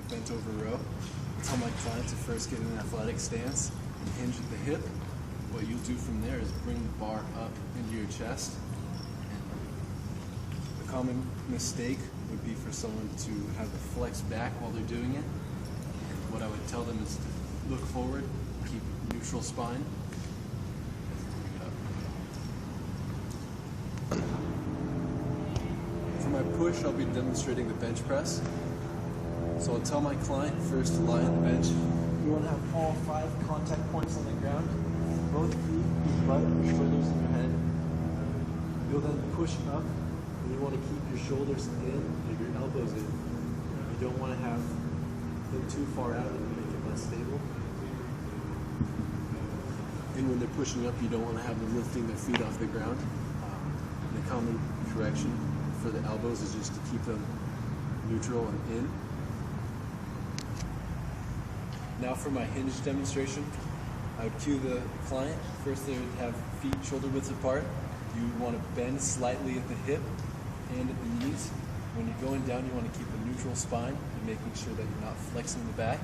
bent over row. I tell my client to first get in an athletic stance and hinge at the hip. What you'll do from there is bring the bar up into your chest. And a common mistake would be for someone to have the flex back while they're doing it. And what I would tell them is to look forward, keep neutral spine. For my push, I'll be demonstrating the bench press. So I'll tell my client first to lie on the bench. You want to have all 5 contact points on the ground. Both feet, your butt, your shoulders, and your head. You'll then push up, and you want to keep your shoulders in and your elbows in. You don't want to have them too far out and make it less stable. And when they're pushing up, you don't want to have them lifting their feet off the ground. The common correction for the elbows is just to keep them neutral and in. Now for my hinge demonstration, I would cue the client. First they would have feet shoulder widths apart. You want to bend slightly at the hip and at the knees. When you're going down, you want to keep a neutral spine and making sure that you're not flexing the back.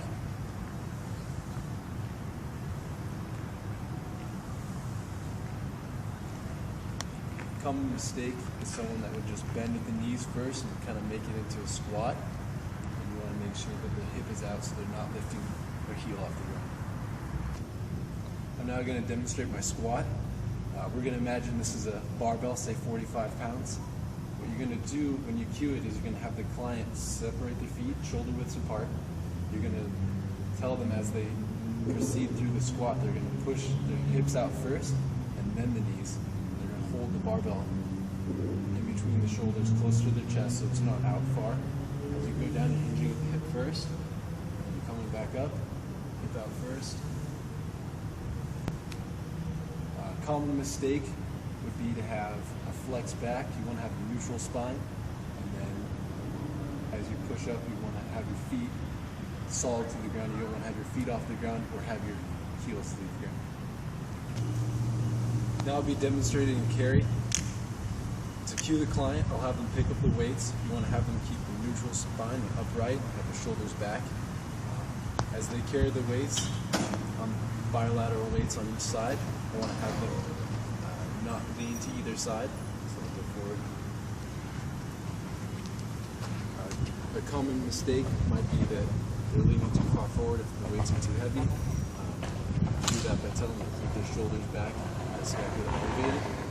Common mistake is someone that would just bend at the knees first and kind of make it into a squat. And you want to make sure that the hip is out so they're not lifting their heel off the ground. I'm now going to demonstrate my squat. We're going to imagine this is a barbell, say 45 pounds. What you're going to do when you cue it is you're going to have the client separate their feet, shoulder widths apart. You're going to tell them as they proceed through the squat, they're going to push their hips out first and then the knees. Hold the barbell in between the shoulders, close to their chest, so it's not out far. As you go down, you're hinging at the hip first. You're coming back up, hip out first. Common mistake would be to have a flex back. You want to have a neutral spine, and then as you push up, you want to have your feet solid to the ground. You don't want to have your feet off the ground or have your heels to the ground. Now I'll be demonstrating a carry. To cue the client, I'll have them pick up the weights. You want to have them keep a neutral spine and upright, have their shoulders back. As they carry the weights, on bilateral weights on each side, I want to have them not lean to either side. So I'll go forward. A common mistake might be that they're leaning too far forward if the weights are too heavy. Do that by telling them to keep their shoulders back. Scapula elevated.